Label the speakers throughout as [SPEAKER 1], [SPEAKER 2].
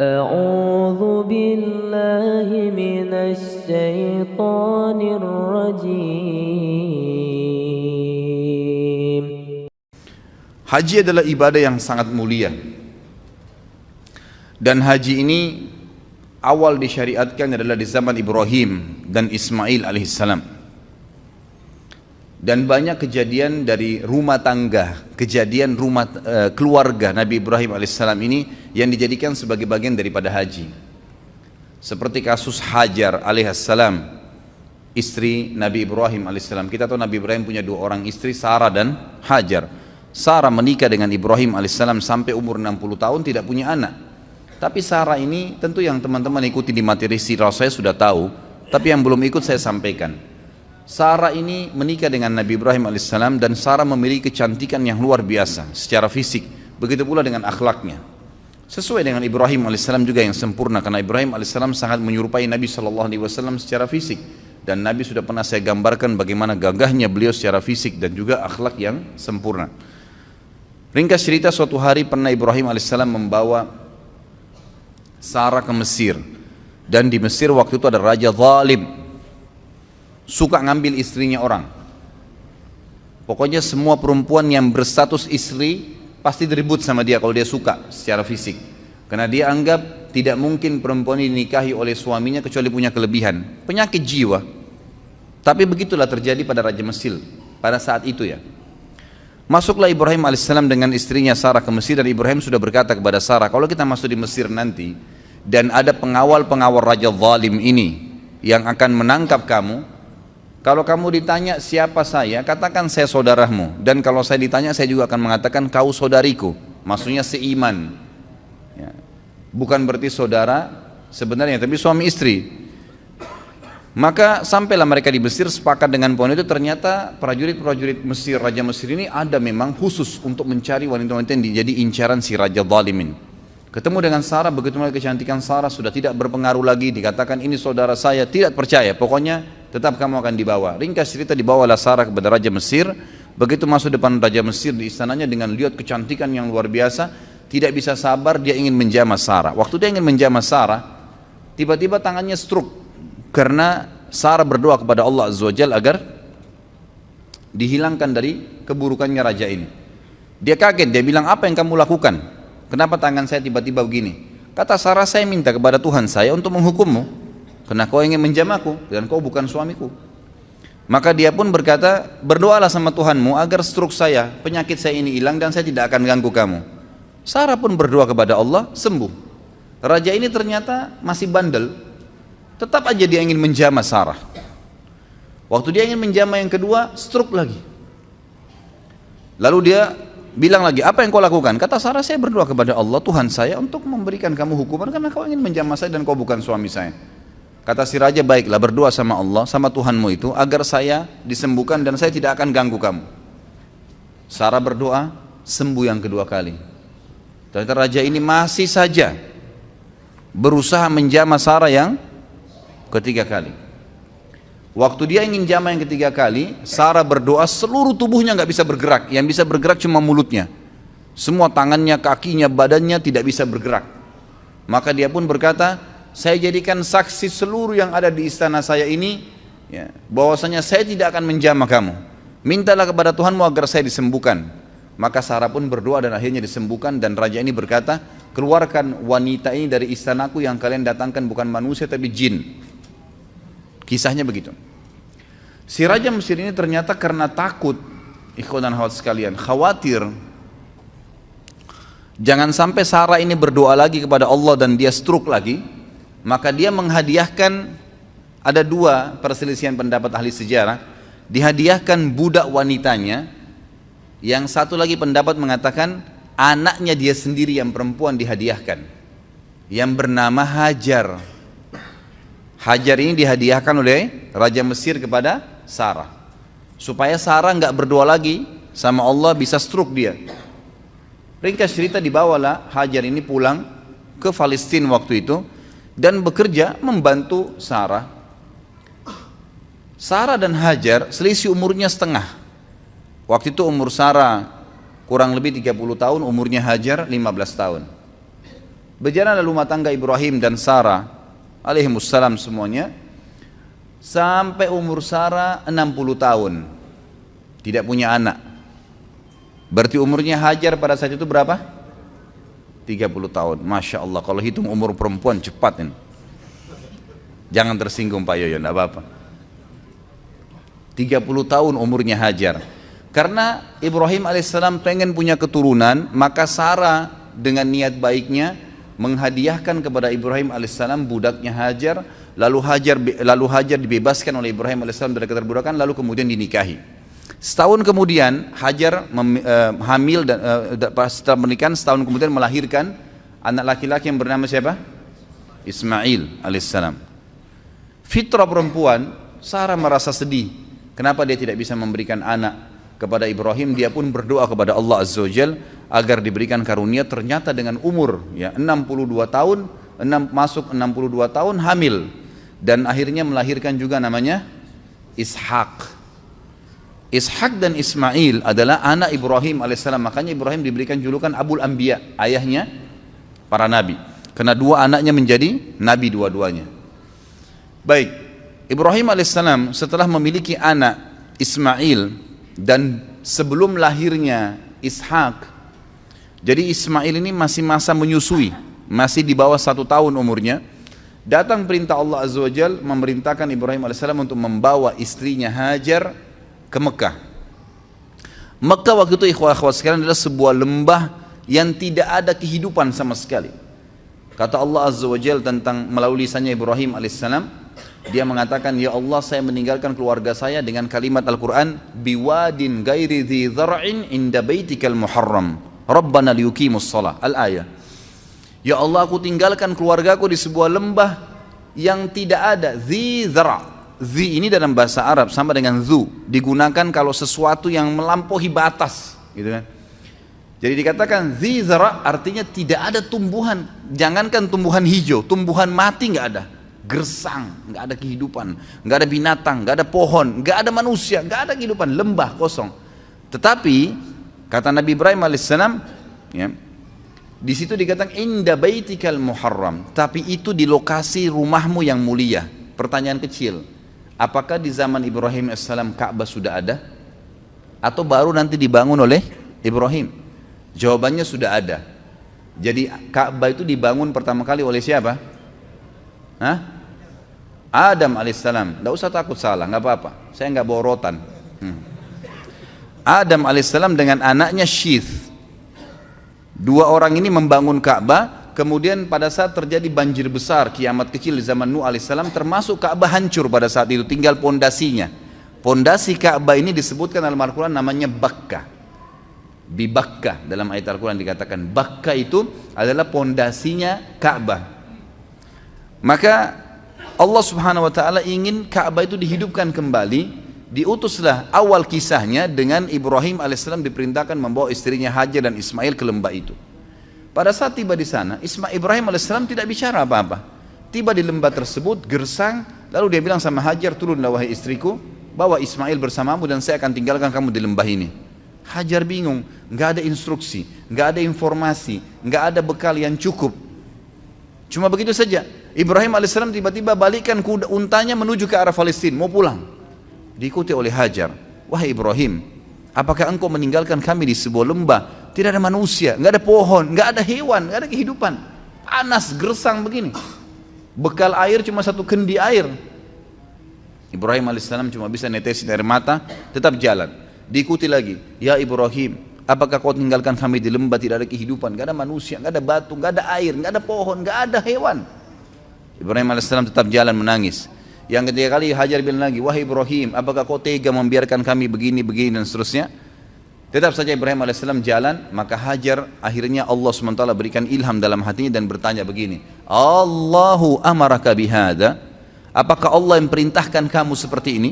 [SPEAKER 1] أعوذ بالله من الشيطان الرجيم.
[SPEAKER 2] Haji adalah ibadah yang sangat mulia. Dan haji ini awal disyariatkan adalah di zaman Ibrahim dan Ismail alaihissalam. Dan banyak kejadian dari rumah tangga, kejadian keluarga Nabi Ibrahim alaihissalam ini yang dijadikan sebagai bagian daripada haji. Seperti kasus Hajar alaihissalam, istri Nabi Ibrahim alaihissalam. Kita tahu Nabi Ibrahim punya dua orang istri, Sarah dan Hajar. Sarah menikah dengan Ibrahim alaihissalam sampai umur 60 tahun tidak punya anak. Tapi Sarah ini tentu yang teman-teman ikuti di materi sirah saya sudah tahu, tapi yang belum ikut saya sampaikan. Sarah ini menikah dengan Nabi Ibrahim alaihissalam dan Sarah memiliki kecantikan yang luar biasa secara fisik, begitu pula dengan akhlaknya. Sesuai dengan Ibrahim alaihissalam juga yang sempurna, karena Ibrahim alaihissalam sangat menyerupai Nabi SAW secara fisik, dan Nabi sudah pernah saya gambarkan bagaimana gagahnya beliau secara fisik dan juga akhlak yang sempurna. Ringkas cerita, suatu hari pernah Ibrahim alaihissalam membawa Sarah ke Mesir, dan di Mesir waktu itu ada raja zalim, suka ngambil istrinya orang. Pokoknya semua perempuan yang berstatus istri pasti diribut sama dia kalau dia suka secara fisik, karena dia anggap tidak mungkin perempuan ini dinikahi oleh suaminya kecuali punya kelebihan, penyakit jiwa. Tapi begitulah terjadi pada Raja Mesir pada saat itu ya. Masuklah Ibrahim alaihissalam dengan istrinya Sarah ke Mesir, dan Ibrahim sudah berkata kepada Sarah, kalau kita masuk di Mesir nanti dan ada pengawal-pengawal raja zalim ini yang akan menangkap kamu, kalau kamu ditanya siapa saya, katakan saya saudaramu, dan kalau saya ditanya saya juga akan mengatakan kau saudariku, maksudnya seiman ya. Bukan berarti saudara sebenarnya, tapi suami istri. Maka sampailah mereka di Mesir, sepakat dengan poin itu. Ternyata prajurit-prajurit Mesir, Raja Mesir ini ada memang khusus untuk mencari wanita-wanita yang jadi incaran si Raja Zalimin. Ketemu dengan Sarah, begitu melihat kecantikan Sarah sudah tidak berpengaruh lagi, dikatakan ini saudara saya, tidak percaya, pokoknya tetap kamu akan dibawa. Ringkas cerita, dibawalah Sarah kepada Raja Mesir. Begitu masuk depan Raja Mesir di istananya dengan lihat kecantikan yang luar biasa, tidak bisa sabar, dia ingin menjamah Sarah. Waktu dia ingin menjamah Sarah, tiba-tiba tangannya stroke, karena Sarah berdoa kepada Allah Azza wa Jalla agar dihilangkan dari keburukannya raja ini. Dia kaget, dia bilang, apa yang kamu lakukan? Kenapa tangan saya tiba-tiba begini? Kata Sarah, saya minta kepada Tuhan saya untuk menghukummu, karena kau ingin menjamahku dan kau bukan suamiku. Maka dia pun berkata, berdoalah sama Tuhanmu agar stroke saya, penyakit saya ini hilang dan saya tidak akan ganggu kamu. Sarah pun berdoa kepada Allah, sembuh. Raja ini ternyata masih bandel, tetap aja dia ingin menjamah Sarah. Waktu dia ingin menjamah yang kedua, stroke lagi. Lalu dia bilang lagi, apa yang kau lakukan? Kata Sarah, saya berdoa kepada Allah Tuhan saya untuk memberikan kamu hukuman karena kau ingin menjamah saya dan kau bukan suami saya. Kata si raja, baiklah, berdoa sama Allah, sama Tuhanmu itu agar saya disembuhkan dan saya tidak akan ganggu kamu. Sarah berdoa, sembuh yang kedua kali. Ternyata raja ini masih saja berusaha menjamah Sarah yang ketiga kali. Waktu dia ingin jamah yang ketiga kali, Sarah berdoa, seluruh tubuhnya nggak bisa bergerak, yang bisa bergerak cuma mulutnya. Semua tangannya, kakinya, badannya tidak bisa bergerak. Maka dia pun berkata, saya jadikan saksi seluruh yang ada di istana saya ini ya, bahwasanya saya tidak akan menjamah kamu. Mintalah kepada Tuhanmu agar saya disembuhkan. Maka Sarah pun berdoa dan akhirnya disembuhkan, dan raja ini berkata, keluarkan wanita ini dari istanaku, yang kalian datangkan bukan manusia tapi jin. Kisahnya begitu. Si Raja Mesir ini ternyata karena takut, ikhwan dan akhwat sekalian, khawatir jangan sampai Sarah ini berdoa lagi kepada Allah dan dia stroke lagi, maka dia menghadiahkan, ada dua perselisihan pendapat ahli sejarah, dihadiahkan budak wanitanya, yang satu lagi pendapat mengatakan anaknya dia sendiri yang perempuan dihadiahkan, yang bernama Hajar. Hajar ini dihadiahkan oleh Raja Mesir kepada Sarah, supaya Sarah nggak berdoa lagi sama Allah, bisa stroke dia. Ringkas cerita, dibawalah Hajar ini pulang ke Palestina waktu itu dan bekerja membantu Sarah. Sarah dan Hajar selisih umurnya setengah. Waktu itu umur Sarah kurang lebih 30 tahun, umurnya Hajar 15 tahun. Berjalanlah rumah tangga Ibrahim dan Sarah alaihimussalam semuanya sampai umur Sarah 60 tahun. Tidak punya anak. Berarti umurnya Hajar pada saat itu berapa? 30 tahun. Masya Allah, kalau hitung umur perempuan cepat ini. Jangan tersinggung Pak Yoyo, enggak apa-apa. 30 tahun umurnya Hajar. Karena Ibrahim alaihissalam pengen punya keturunan, maka Sarah dengan niat baiknya menghadiahkan kepada Ibrahim alaihissalam budaknya Hajar, lalu Hajar dibebaskan oleh Ibrahim alaihissalam dari keterbudakan, lalu kemudian dinikahi. Setahun kemudian Hajar hamil dan setelah menikah setahun kemudian melahirkan anak laki-laki yang bernama siapa? Ismail alaihissalam. Fitrah perempuan, Sarah merasa sedih. Kenapa dia tidak bisa memberikan anak kepada Ibrahim? Dia pun berdoa kepada Allah Azza wa Jalla agar diberikan karunia. Ternyata dengan umur 62 tahun, masuk 62 tahun hamil dan akhirnya melahirkan juga namanya Ishak. Ishak dan Ismail adalah anak Ibrahim alaihissalam. Makanya Ibrahim diberikan julukan Abul Anbiya, ayahnya para nabi. Karena dua anaknya menjadi nabi dua-duanya. Baik, Ibrahim alaihissalam setelah memiliki anak Ismail dan sebelum lahirnya Ishak, jadi Ismail ini masih masa menyusui, masih di bawah 1 tahun umurnya. Datang perintah Allah Azza wa Jalla memerintahkan Ibrahim alaihissalam untuk membawa istrinya Hajar ke Mekah. Mekah waktu itu ikhwah-ikhwah sekalian adalah sebuah lembah yang tidak ada kehidupan sama sekali. Kata Allah Azza wa Jalla tentang melalui lisannya Ibrahim alaihissalam, dia mengatakan, ya Allah, saya meninggalkan keluarga saya dengan kalimat Al-Quran, biwadin gairi dhi dhar'in inda baitikal muharram rabbana liyuqimus shalah, al-ayah. Ya Allah, aku tinggalkan keluargaku di sebuah lembah yang tidak ada dhi dhar'. Dhi ini dalam bahasa Arab sama dengan dhu, digunakan kalau sesuatu yang melampaui batas, gitu kan. Jadi dikatakan dhi dhar' artinya tidak ada tumbuhan, jangankan tumbuhan hijau, tumbuhan mati nggak ada. Gersang, nggak ada kehidupan, nggak ada binatang, nggak ada pohon, nggak ada manusia, nggak ada kehidupan, lembah kosong. Tetapi kata Nabi Ibrahim alaihissalam, ya, di situ dikatakan inda baitikal muharram, tapi itu di lokasi rumahmu yang mulia. Pertanyaan kecil, apakah di zaman Ibrahim alaihissalam Ka'bah sudah ada, atau baru nanti dibangun oleh Ibrahim? Jawabannya sudah ada. Jadi Ka'bah itu dibangun pertama kali oleh siapa? Adam alaihissalam. Tidak usah takut salah, nggak apa-apa. Saya nggak bawa rotan. Adam alaihissalam dengan anaknya Syith. Dua orang ini membangun Ka'bah. Kemudian pada saat terjadi banjir besar, kiamat kecil di zaman Nuh alaihissalam, termasuk Ka'bah hancur pada saat itu. Tinggal pondasinya. Pondasi Ka'bah ini disebutkan dalam Al-Quran namanya Bakkah. Bibakkah dalam ayat Al-Quran dikatakan. Bakkah itu adalah pondasinya Ka'bah. Maka Allah subhanahu wa ta'ala ingin Ka'bah itu dihidupkan kembali. Diutuslah awal kisahnya dengan Ibrahim alaihissalam diperintahkan membawa istrinya Hajar dan Ismail ke lembah itu. Pada saat tiba di sana, Ibrahim alaihissalam tidak bicara apa-apa. Tiba di lembah tersebut, gersang, lalu dia bilang sama Hajar, turunlah wahai istriku, bawa Ismail bersamamu dan saya akan tinggalkan kamu di lembah ini. Hajar bingung, nggak ada instruksi, nggak ada informasi, nggak ada bekal yang cukup. Cuma begitu saja. Ibrahim alaihissalam tiba-tiba balikkan kuda untanya menuju ke arah Palestina, mau pulang. Diikuti oleh Hajar. Wahai Ibrahim, apakah engkau meninggalkan kami di sebuah lembah? Tidak ada manusia, nggak ada pohon, nggak ada hewan, nggak ada kehidupan. Panas, gersang begini. Bekal air cuma 1 kendi air. Ibrahim alaihissalam cuma bisa netesin air mata, tetap jalan. Diikuti lagi. Ya Ibrahim, apakah kau tinggalkan kami di lembah, tidak ada kehidupan, nggak ada manusia, nggak ada batu, nggak ada air, nggak ada pohon, nggak ada hewan. Ibrahim AS tetap jalan menangis. Yang ketiga kali Hajar bilang lagi, wahai Ibrahim, apakah kau tega membiarkan kami begini dan seterusnya. Tetap saja Ibrahim AS jalan. Maka Hajar akhirnya Allah SWT berikan ilham dalam hatinya dan bertanya begini, Allahu amaraka bihada, apakah Allah yang perintahkan kamu seperti ini?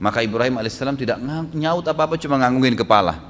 [SPEAKER 2] Maka Ibrahim AS tidak nyaut apa-apa, cuma nganggungin kepala.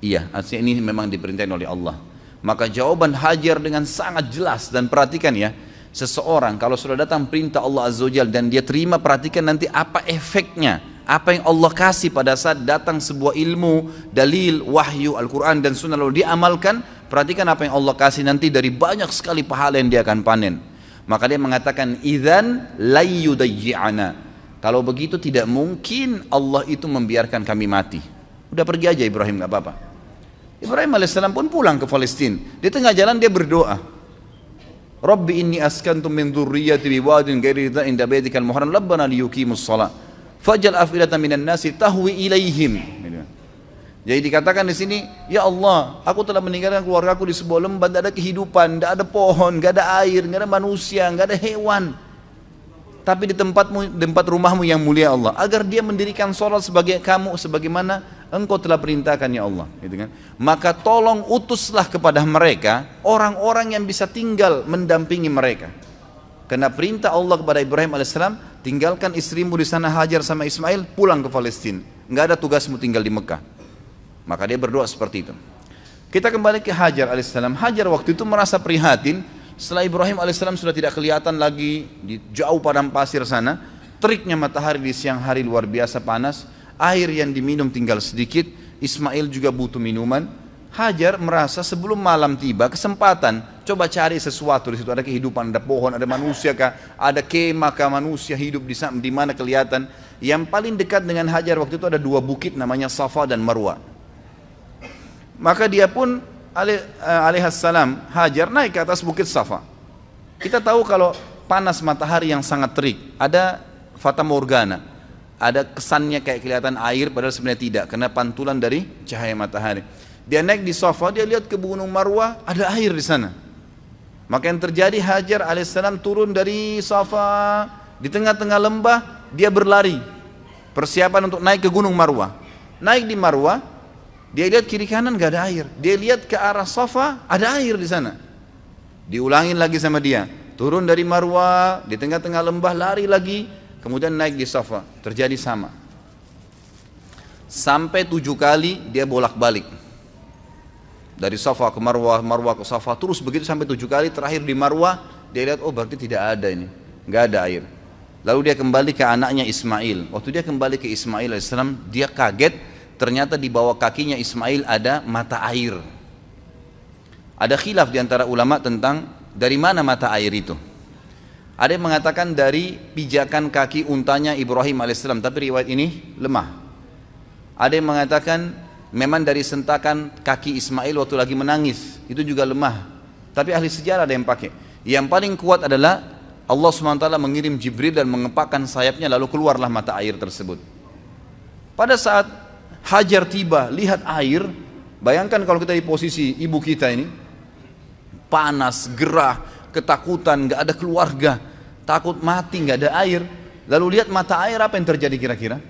[SPEAKER 2] Iya, artinya ini memang diperintahkan oleh Allah. Maka jawaban Hajar dengan sangat jelas. Dan perhatikan ya, seseorang kalau sudah datang perintah Allah Azza wa Jalla dan dia terima, perhatikan nanti apa efeknya, apa yang Allah kasih pada saat datang sebuah ilmu, dalil, wahyu, Al-Quran dan Sunnah lalu diamalkan, perhatikan apa yang Allah kasih nanti dari banyak sekali pahala yang dia akan panen. Maka dia mengatakan, idzan layyudayyi'ana. Kalau begitu tidak mungkin Allah itu membiarkan kami mati. Udah pergi aja Ibrahim, gak apa-apa. Ibrahim alaihissalam pun pulang ke Palestina. Di tengah jalan dia berdoa, Rabbi inni askantu min dzurriyyati biwadin ghairi dzin inda baitikal muharram rabbana liyuqimus shalah faj'al af'idatan minan nasi tahwi ilaihim. Jadi dikatakan di sini, ya Allah, aku telah meninggalkan keluargaku di sebuah lembah, tidak ada kehidupan, tidak ada pohon, tidak ada air, tidak ada manusia, tidak ada hewan. Tapi di tempat rumahmu yang mulia Allah, agar dia mendirikan sholat sebagai kamu, sebagaimana engkau telah perintahkan ya Allah. Gitu kan? Maka tolong utuslah kepada mereka orang-orang yang bisa tinggal mendampingi mereka. Karena perintah Allah kepada Ibrahim alaihissalam, tinggalkan istrimu di sana Hajar sama Ismail, pulang ke Palestina. Enggak ada tugasmu tinggal di Mekah. Maka dia berdoa seperti itu. Kita kembali ke Hajar alaihissalam. Hajar waktu itu merasa prihatin setelah Ibrahim alaihissalam sudah tidak kelihatan lagi di jauh padang pasir sana. Teriknya matahari di siang hari luar biasa panas. Air yang diminum tinggal sedikit. Ismail juga butuh minuman. Hajar merasa sebelum malam tiba kesempatan coba cari sesuatu di situ, ada kehidupan, ada pohon, ada manusia kah, ada kemah kah, manusia hidup di mana kelihatan. Yang paling dekat dengan Hajar waktu itu ada dua bukit namanya Safa dan Marwa. Maka dia pun alaihissalam Hajar naik ke atas bukit Safa. Kita tahu kalau panas matahari yang sangat terik ada fata morgana, ada kesannya kayak kelihatan air padahal sebenarnya tidak, karena pantulan dari cahaya matahari. Dia naik di Safa, dia lihat ke gunung Marwah, ada air di sana. Maka yang terjadi, Hajar alaihissalam turun dari Safa, di tengah-tengah lembah dia berlari, persiapan untuk naik ke gunung Marwah. Naik di Marwah, dia lihat kiri kanan gak ada air. Dia lihat ke arah Safa, ada air di sana. Diulangin lagi sama dia. Turun dari Marwah, di tengah-tengah lembah lari lagi, kemudian naik di Safa. Terjadi sama. Sampai 7 kali dia bolak-balik. Dari Safa ke Marwah, Marwah ke Safa, terus begitu sampai 7 kali. Terakhir di Marwah, dia lihat, oh berarti tidak ada ini, gak ada air. Lalu dia kembali ke anaknya Ismail. Waktu dia kembali ke Ismail alaihissalam, dia kaget. Ternyata di bawah kakinya Ismail ada mata air. Ada khilaf di antara ulama tentang dari mana mata air itu. Ada yang mengatakan dari pijakan kaki untanya Ibrahim alaihissalam, tapi riwayat ini lemah. Ada yang mengatakan memang dari sentakan kaki Ismail waktu lagi menangis, itu juga lemah. Tapi ahli sejarah ada yang pakai. Yang paling kuat adalah Allah SWT mengirim Jibril dan mengepakkan sayapnya, lalu keluarlah mata air tersebut. Pada saat Hajar tiba, lihat air, bayangkan kalau kita di posisi ibu kita ini, panas, gerah, ketakutan, gak ada keluarga, takut mati, gak ada air. Lalu lihat mata air, apa yang terjadi kira-kira?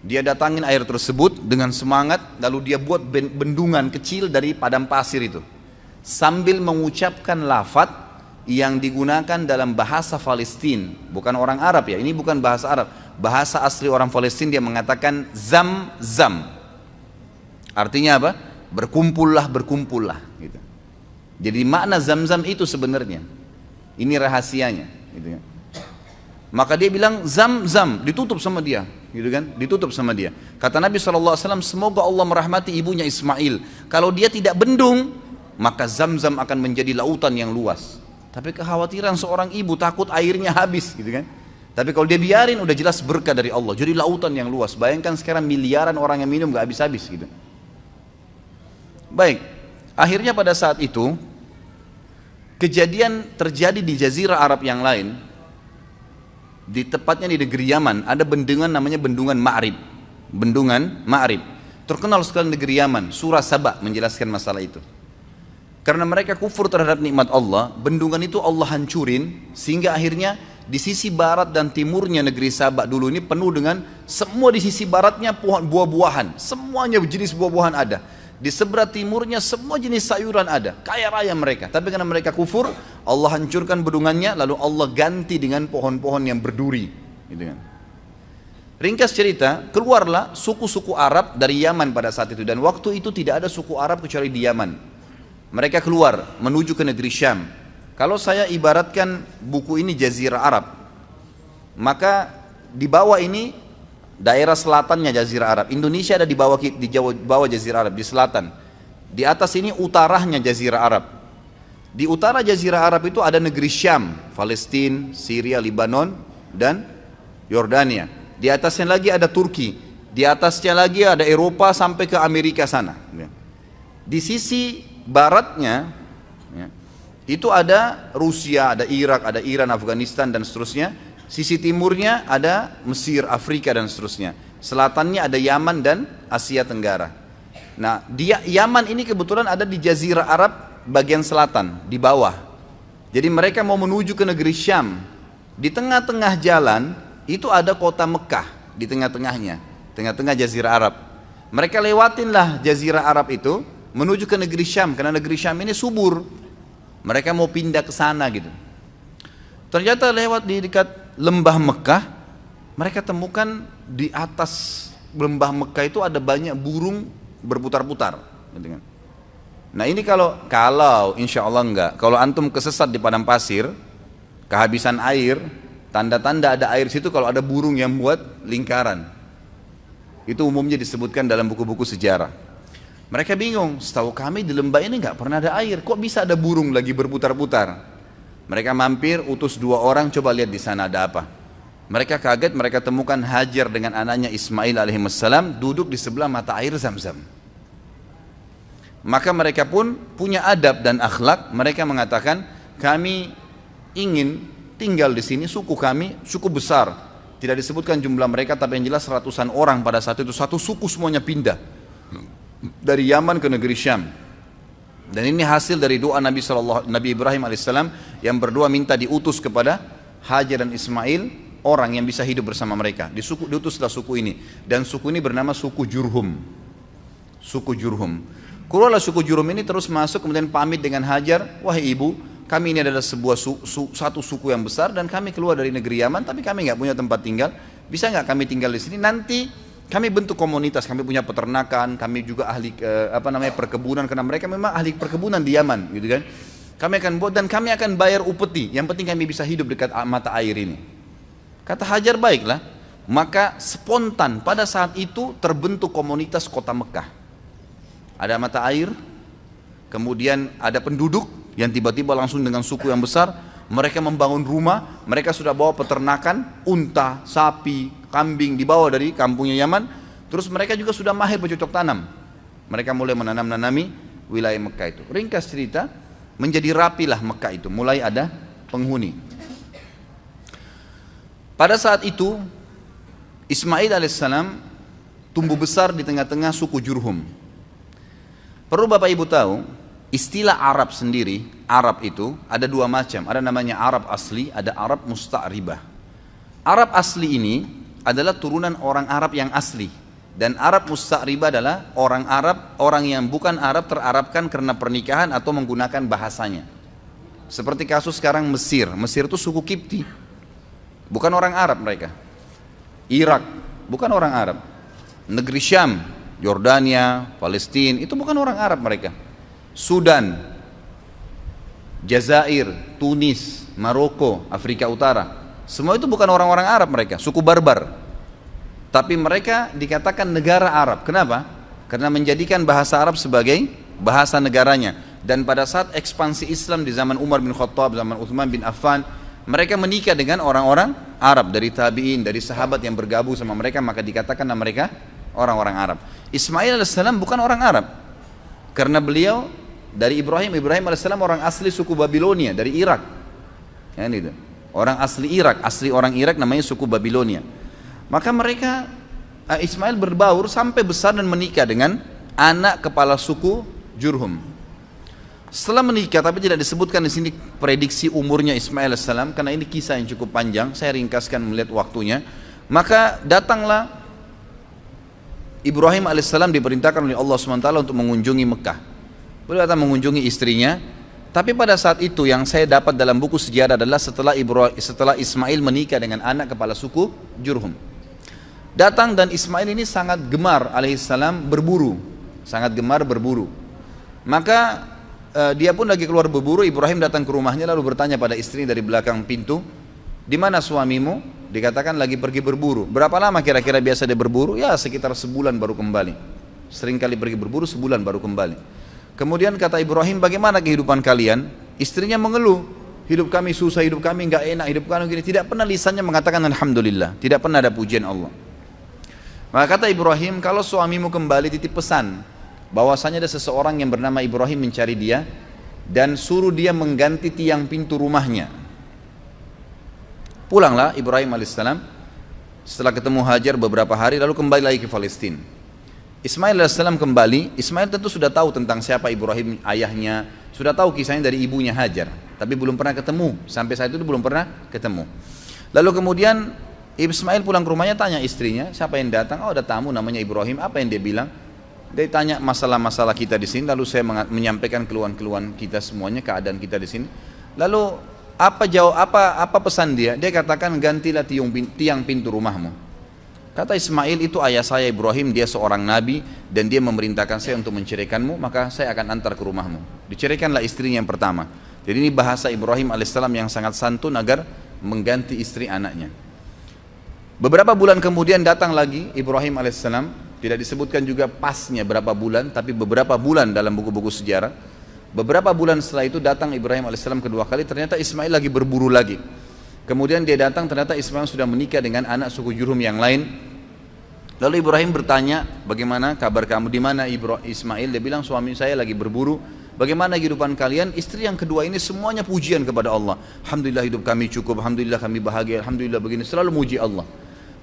[SPEAKER 2] Dia datangin air tersebut dengan semangat, lalu dia buat bendungan kecil dari padang pasir itu, sambil mengucapkan lafaz yang digunakan dalam bahasa Palestina, bukan orang Arab ya, ini bukan bahasa Arab. Bahasa asli orang Palestina, dia mengatakan zam-zam. Artinya apa? Berkumpullah, berkumpullah gitu. Jadi makna zam-zam itu sebenarnya, ini rahasianya gitu kan. Maka dia bilang zam-zam, ditutup sama dia gitu kan, ditutup sama dia. Kata Nabi SAW, semoga Allah merahmati ibunya Ismail. Kalau dia tidak bendung, maka zam-zam akan menjadi lautan yang luas. Tapi kekhawatiran seorang ibu, takut airnya habis gitu kan. Tapi kalau dia biarin, udah jelas berkah dari Allah, jadi lautan yang luas. Bayangkan sekarang miliaran orang yang minum gak habis-habis gitu. Baik, akhirnya pada saat itu kejadian terjadi di jazirah Arab yang lain. Di tepatnya di negeri Yaman ada bendungan namanya Bendungan Ma'rib. Bendungan Ma'rib terkenal sekali negeri Yaman. Surah Saba menjelaskan masalah itu. Karena mereka kufur terhadap nikmat Allah, bendungan itu Allah hancurin, sehingga akhirnya di sisi barat dan timurnya negeri Sabak dulu ini penuh dengan, semua di sisi baratnya pohon buah-buahan, semuanya jenis buah-buahan ada. Di sebelah timurnya semua jenis sayuran ada, kaya raya mereka. Tapi karena mereka kufur, Allah hancurkan bendungannya, lalu Allah ganti dengan pohon-pohon yang berduri gitu kan. Ringkas cerita, keluarlah suku-suku Arab dari Yaman pada saat itu, dan waktu itu tidak ada suku Arab kecuali di Yaman. Mereka keluar menuju ke negeri Syam. Kalau saya ibaratkan buku ini Jazirah Arab, maka di bawah ini daerah selatannya Jazirah Arab. Indonesia ada di bawah Jazirah Arab, di selatan. Di atas ini utaranya Jazirah Arab. Di utara Jazirah Arab itu ada negeri Syam, Palestina, Syria, Lebanon, dan Yordania. Di atasnya lagi ada Turki. Di atasnya lagi ada Eropa sampai ke Amerika sana. Di sisi baratnya itu ada Rusia, ada Irak, ada Iran, Afghanistan, dan seterusnya. Sisi timurnya ada Mesir, Afrika, dan seterusnya. Selatannya ada Yaman dan Asia Tenggara. Nah, Yaman ini kebetulan ada di Jazirah Arab bagian selatan, di bawah. Jadi mereka mau menuju ke negeri Syam. Di tengah-tengah jalan itu ada kota Mekah di tengah-tengahnya, tengah-tengah Jazirah Arab. Mereka lewatinlah Jazirah Arab itu menuju ke negeri Syam, karena negeri Syam ini subur. Mereka mau pindah ke sana gitu. Ternyata lewat di dekat lembah Mekah, mereka temukan di atas lembah Mekah itu ada banyak burung berputar-putar. Nah ini kalau insya Allah enggak, kalau antum kesesat di padang pasir, kehabisan air, tanda-tanda ada air situ kalau ada burung yang buat lingkaran. Itu umumnya disebutkan dalam buku-buku sejarah. Mereka bingung, setahu kami di lembah ini nggak pernah ada air, kok bisa ada burung lagi berputar-putar? Mereka mampir, utus 2 orang, coba lihat di sana ada apa. Mereka kaget, mereka temukan Hajar dengan anaknya Ismail alaihissalam duduk di sebelah mata air Zam-Zam. Maka mereka pun punya adab dan akhlak. Mereka mengatakan, kami ingin tinggal di sini, suku kami suku besar. Tidak disebutkan jumlah mereka, tapi yang jelas ratusan orang pada saat itu. Satu suku semuanya pindah dari Yaman ke negeri Syam. Dan ini hasil dari doa Nabi Ibrahim alaihissalam yang berdoa minta diutus kepada Hajar dan Ismail orang yang bisa hidup bersama mereka. Diutuslah suku ini, dan suku ini bernama suku Jurhum. Suku Jurhum. Keluarlah suku Jurhum ini terus masuk, kemudian pamit dengan Hajar, wahai ibu, kami ini adalah satu suku yang besar dan kami keluar dari negeri Yaman, tapi kami nggak punya tempat tinggal. Bisa nggak kami tinggal di sini? Nanti kami bentuk komunitas, kami punya peternakan, kami juga ahli perkebunan, karena mereka memang ahli perkebunan di Yaman, gitu kan? Kami akan buat dan kami akan bayar upeti. Yang penting kami bisa hidup dekat mata air ini. Kata Hajar, baiklah. Maka spontan pada saat itu terbentuk komunitas kota Mekah. Ada mata air, kemudian ada penduduk yang tiba-tiba langsung dengan suku yang besar. Mereka membangun rumah, mereka sudah bawa peternakan, unta, sapi, kambing dibawa dari kampungnya Yaman. Terus mereka juga sudah mahir bercocok tanam. Mereka mulai menanami wilayah Mekah itu. Ringkas cerita, menjadi rapilah Mekah itu, mulai ada penghuni. Pada saat itu Ismail alaihissalam tumbuh besar di tengah-tengah suku Jurhum. Perlu Bapak Ibu tahu, istilah Arab sendiri, Arab itu ada 2 macam. Ada namanya Arab asli, ada Arab musta'ribah. Arab asli ini adalah turunan orang Arab yang asli. Dan Arab musta'ribah adalah orang Arab, orang yang bukan Arab terarabkan karena pernikahan atau menggunakan bahasanya. Seperti kasus sekarang Mesir. Mesir itu suku Kipti, bukan orang Arab mereka. Irak, bukan orang Arab. Negeri Syam, Yordania, Palestina, itu bukan orang Arab mereka. Sudan, Jazair, Tunis, Maroko, Afrika Utara, semua itu bukan orang-orang Arab mereka, suku barbar. Tapi mereka dikatakan negara Arab. Kenapa? Karena menjadikan bahasa Arab sebagai bahasa negaranya. Dan pada saat ekspansi Islam di zaman Umar bin Khattab, zaman Uthman bin Affan, mereka menikah dengan orang-orang Arab, dari tabi'in, dari sahabat yang bergabung sama mereka, maka dikatakan mereka orang-orang Arab. Ismail alaihissalam bukan orang Arab, karena beliau dari Ibrahim alaihissalam orang asli suku Babilonia, dari Irak. Ya, gitu. Orang asli Irak, asli orang Irak namanya suku Babilonia. Maka mereka, Ismail berbaur sampai besar dan menikah dengan anak kepala suku Jurhum. Setelah menikah, tapi tidak disebutkan di sini prediksi umurnya Ismail alaihissalam, karena ini kisah yang cukup panjang, saya ringkaskan melihat waktunya. Maka datanglah Ibrahim alaihissalam, diperintahkan oleh Allah SWT untuk mengunjungi Mekah. Beliau datang mengunjungi istrinya. Tapi pada saat itu yang saya dapat dalam buku sejarah adalah setelah Ismail menikah dengan anak kepala suku Jurhum. Datang, dan Ismail ini sangat gemar alaihissalam berburu, sangat gemar berburu. Maka dia pun lagi keluar berburu. Ibrahim datang ke rumahnya lalu bertanya pada istrinya dari belakang pintu, di mana suamimu? Dikatakan lagi pergi berburu. Berapa lama kira-kira biasa dia berburu? Ya sekitar sebulan baru kembali. Sering kali pergi berburu, sebulan baru kembali. Kemudian kata Ibrahim, bagaimana kehidupan kalian? Istrinya mengeluh, hidup kami susah, hidup kami nggak enak, hidup kami gini. Tidak pernah lisannya mengatakan alhamdulillah, tidak pernah ada pujian Allah. Maka kata Ibrahim, kalau suamimu kembali titip pesan bahwasanya ada seseorang yang bernama Ibrahim mencari dia dan suruh dia mengganti tiang pintu rumahnya. Pulanglah Ibrahim alaihissalam setelah ketemu Hajar beberapa hari, lalu kembali lagi ke Palestina. Ismail alaihissalam kembali. Ismail tentu sudah tahu tentang siapa Ibrahim ayahnya, sudah tahu kisahnya dari ibunya Hajar, tapi belum pernah ketemu, sampai saat itu belum pernah ketemu. Lalu kemudian Ismail pulang ke rumahnya, tanya istrinya, siapa yang datang? Oh, ada tamu namanya Ibrahim. Apa yang dia bilang? Dia tanya masalah-masalah kita di sini, lalu saya menyampaikan keluhan-keluhan kita semuanya, keadaan kita di sini. Lalu apa pesan dia? Dia katakan, gantilah tiang pintu rumahmu. Kata Ismail, itu ayah saya Ibrahim, dia seorang nabi dan dia memerintahkan saya untuk menceraikanmu, maka saya akan antar ke rumahmu. Diceraikanlah istrinya yang pertama. Jadi ini bahasa Ibrahim alaihissalam yang sangat santun agar mengganti istri anaknya. Beberapa bulan kemudian datang lagi Ibrahim alaihissalam, tidak disebutkan juga pasnya berapa bulan, tapi beberapa bulan dalam buku-buku sejarah. Beberapa bulan setelah itu datang Ibrahim alaihissalam kedua kali, ternyata Ismail lagi berburu lagi. Kemudian dia datang, ternyata Ismail sudah menikah dengan anak suku Jurhum yang lain. Lalu Ibrahim bertanya, bagaimana kabar kamu, di mana Ismail? Dia bilang, suami saya lagi berburu. Bagaimana kehidupan kalian? Istri yang kedua ini semuanya pujian kepada Allah. Alhamdulillah hidup kami cukup, alhamdulillah kami bahagia, alhamdulillah begini, selalu muji Allah.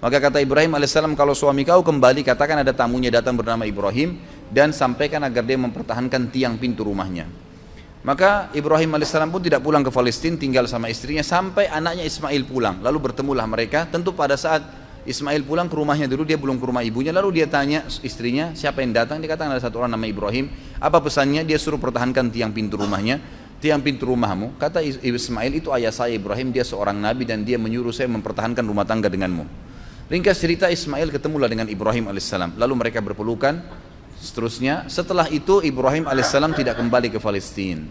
[SPEAKER 2] Maka kata Ibrahim alaihissalam, kalau suami kau kembali, katakan ada tamunya datang bernama Ibrahim, dan sampaikan agar dia mempertahankan tiang pintu rumahnya. Maka Ibrahim alaihissalam pun tidak pulang ke Palestina, tinggal sama istrinya sampai anaknya Ismail pulang. Lalu bertemulah mereka. Tentu pada saat Ismail pulang ke rumahnya dulu, dia belum ke rumah ibunya. Lalu dia tanya istrinya, siapa yang datang? Dia katakan ada satu orang nama Ibrahim. Apa pesannya? Dia suruh pertahankan tiang pintu rumahnya. Tiang pintu rumahmu. Kata Ismail, itu ayah saya Ibrahim, dia seorang nabi dan dia menyuruh saya mempertahankan rumah tangga denganmu. Ringkas cerita, Ismail ketemulah dengan Ibrahim alaihissalam. Lalu mereka berpelukan. Seterusnya, setelah itu Ibrahim alaihissalam tidak kembali ke Palestina.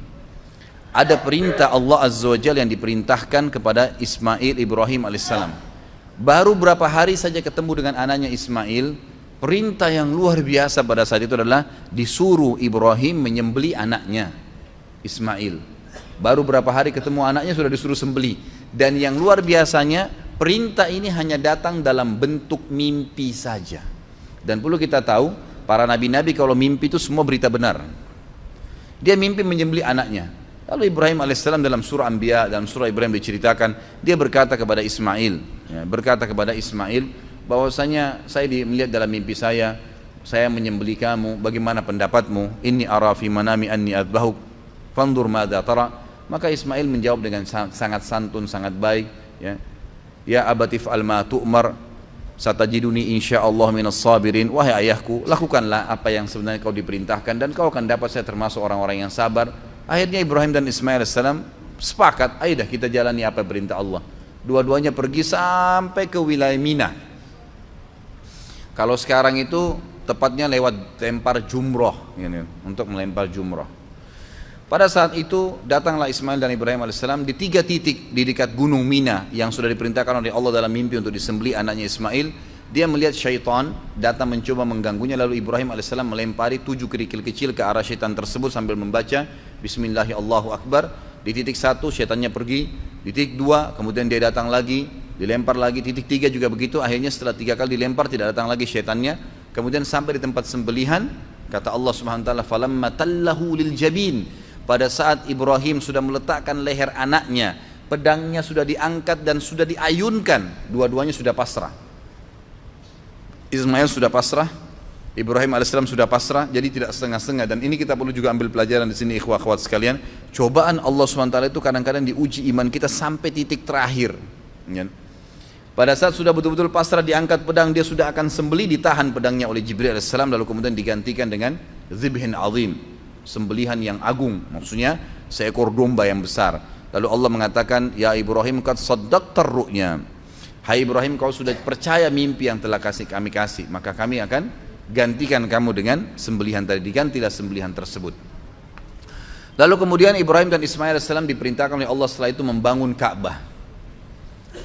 [SPEAKER 2] Ada perintah Allah Azza wa Jalla yang diperintahkan kepada Ismail Ibrahim alaihissalam. Baru berapa hari saja ketemu dengan anaknya Ismail, perintah yang luar biasa pada saat itu adalah disuruh Ibrahim menyembelih anaknya Ismail. Baru berapa hari ketemu anaknya sudah disuruh sembelih. Dan yang luar biasanya, perintah ini hanya datang dalam bentuk mimpi saja. Dan perlu kita tahu, para nabi-nabi kalau mimpi itu semua berita benar. Dia mimpi menyembelih anaknya. Lalu Ibrahim alaihissalam dalam surah Anbiya, dalam surah Ibrahim diceritakan, dia berkata kepada Ismail, bahwasanya saya melihat dalam mimpi saya menyembelih kamu, bagaimana pendapatmu? Inni ara fi manami anni adbahuk, fandur madza tara. Maka Ismail menjawab dengan sangat santun, sangat baik, ya abatif al ma tu'mar, satajiduni insyaallah minas sabirin. Wahai ayahku, lakukanlah apa yang sebenarnya kau diperintahkan dan kau akan dapat saya termasuk orang-orang yang sabar. Akhirnya Ibrahim dan Ismail AS sepakat, ayo dah kita jalani apa perintah Allah. Dua-duanya pergi sampai ke wilayah Mina. Kalau sekarang itu tepatnya lewat lempar jumroh, untuk melempar jumroh. Pada saat itu datanglah Ismail dan Ibrahim AS di 3 titik di dekat gunung Mina yang sudah diperintahkan oleh Allah dalam mimpi untuk disembelih anaknya Ismail. Dia melihat syaitan datang mencoba mengganggunya, lalu Ibrahim AS melempari 7 kerikil kecil ke arah syaitan tersebut sambil membaca Bismillahirrahmanirrahim, Allahu Akbar. Di titik 1 syaitannya pergi, di titik 2 kemudian dia datang lagi, dilempar lagi, titik 3 juga begitu. Akhirnya setelah 3 kali dilempar tidak datang lagi syaitannya. Kemudian sampai di tempat sembelihan, kata Allah Subhanahu wa taala, falamma tallahu lil jabin. Pada saat Ibrahim sudah meletakkan leher anaknya, pedangnya sudah diangkat dan sudah diayunkan, dua-duanya sudah pasrah. Ismail sudah pasrah, Ibrahim AS sudah pasrah, jadi tidak setengah-setengah. Dan ini kita perlu juga ambil pelajaran di sini, ikhwah akhwat sekalian. Cobaan Allah SWT itu kadang-kadang diuji iman kita sampai titik terakhir. Pada saat sudah betul-betul pasrah, diangkat pedang, dia sudah akan sembelih, ditahan pedangnya oleh Jibril AS, lalu kemudian digantikan dengan zibhin azim, sembelihan yang agung, maksudnya seekor domba yang besar. Lalu Allah mengatakan, ya Ibrahim qad saddaqtar ru'ya. Hai Ibrahim, kau sudah percaya mimpi yang telah kami kasih, maka kami akan gantikan kamu dengan sembelihan tadi. Digantilah sembelihan tersebut. Lalu kemudian Ibrahim dan Ismail AS diperintahkan oleh Allah setelah itu membangun Ka'bah.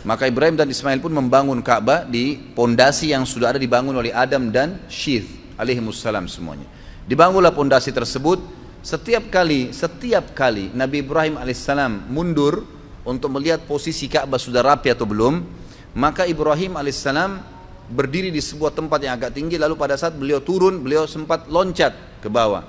[SPEAKER 2] Maka Ibrahim dan Ismail pun membangun Ka'bah di pondasi yang sudah ada dibangun oleh Adam dan Syith alaihimussalam semuanya. Dibangunlah pondasi tersebut Setiap kali Nabi Ibrahim alaihissalam mundur untuk melihat posisi Ka'bah sudah rapi atau belum, maka Ibrahim alaihissalam berdiri di sebuah tempat yang agak tinggi, lalu pada saat beliau turun, beliau sempat loncat ke bawah.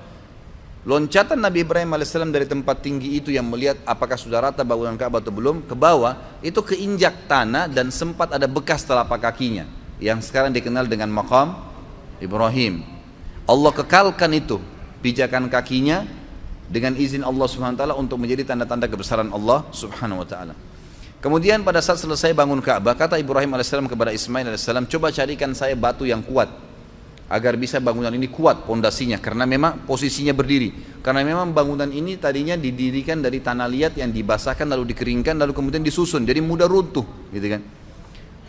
[SPEAKER 2] Loncatan Nabi Ibrahim alaihissalam dari tempat tinggi itu yang melihat apakah sudah rata bangunan Ka'bah atau belum, ke bawah, itu keinjak tanah dan sempat ada bekas telapak kakinya, yang sekarang dikenal dengan maqam Ibrahim. Allah kekalkan itu pijakan kakinya dengan izin Allah Subhanahu wa taala untuk menjadi tanda-tanda kebesaran Allah Subhanahu wa taala. Kemudian pada saat selesai bangun Ka'bah, kata Ibrahim alaihissalam kepada Ismail alaihissalam, coba carikan saya batu yang kuat agar bisa bangunan ini kuat pondasinya, karena memang posisinya berdiri. Karena memang bangunan ini tadinya didirikan dari tanah liat yang dibasahkan lalu dikeringkan lalu kemudian disusun, jadi mudah runtuh, gitu kan.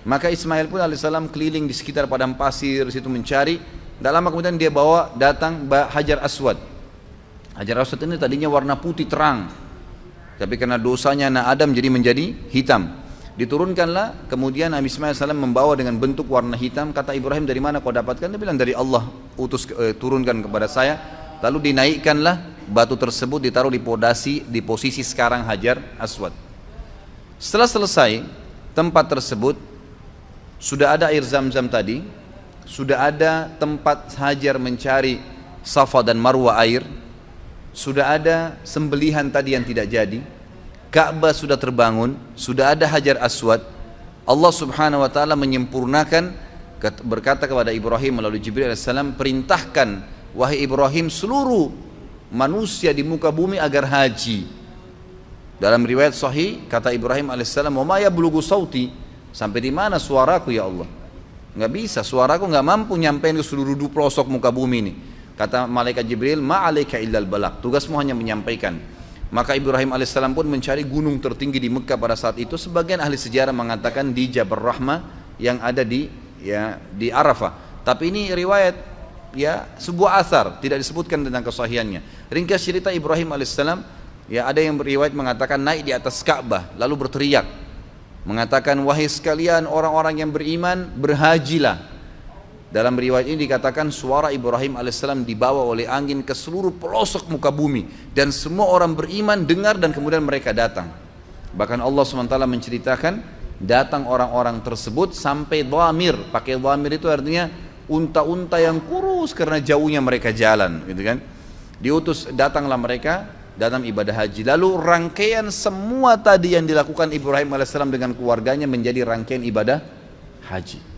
[SPEAKER 2] Maka Ismail pun alaihissalam keliling di sekitar padang pasir situ mencari. Tak lama kemudian dia datang Hajar Aswad. Hajar Aswad ini tadinya warna putih terang, tapi karena dosanya anak Adam jadi menjadi hitam. Diturunkanlah, kemudian Nabi Ismail SAW membawa dengan bentuk warna hitam. Kata Ibrahim, dari mana kau dapatkan? Dia bilang, dari Allah turunkan kepada saya. Lalu dinaikkanlah batu tersebut, ditaruh di posisi sekarang Hajar Aswad. Setelah selesai tempat tersebut, sudah ada air Zam-Zam tadi, sudah ada tempat Hajar mencari Safa dan Marwa air, sudah ada sembelihan tadi yang tidak jadi, Ka'bah sudah terbangun, sudah ada Hajar Aswad. Allah Subhanahu wa taala menyempurnakan, berkata kepada Ibrahim melalui Jibril alaihissalam, perintahkan wahai Ibrahim seluruh manusia di muka bumi agar haji. Dalam riwayat sahih kata Ibrahim alaihissalam, "Wa ma yablughu sauti?" Sampai di mana suaraku ya Allah? Nggak bisa, suaraku nggak mampu nyampein ke seluruh pelosok muka bumi ini. Kata malaikat Jibril, ma'alaika illal balagh, tugasmu hanya menyampaikan. Maka Ibrahim alaihissalam pun mencari gunung tertinggi di Mekah pada saat itu. Sebagian ahli sejarah mengatakan di Jabal Rahmah yang ada di Arafah. Tapi ini riwayat, sebuah asar, tidak disebutkan tentang kesahihannya. Ringkas cerita, Ibrahim alaihissalam, ada yang beriwayat mengatakan naik di atas Ka'bah lalu berteriak, mengatakan, wahai sekalian orang-orang yang beriman, berhajilah. Dalam riwayat ini dikatakan suara Ibrahim alaihissalam dibawa oleh angin ke seluruh pelosok muka bumi, dan semua orang beriman dengar dan kemudian mereka datang. Bahkan Allah SWT menceritakan datang orang-orang tersebut sampai dhamir. Pakai dhamir itu artinya unta-unta yang kurus karena jauhnya mereka jalan, gitu kan. Diutus, datanglah mereka dalam ibadah haji. Lalu rangkaian semua tadi yang dilakukan Ibrahim alaihissalam dengan keluarganya menjadi rangkaian ibadah haji.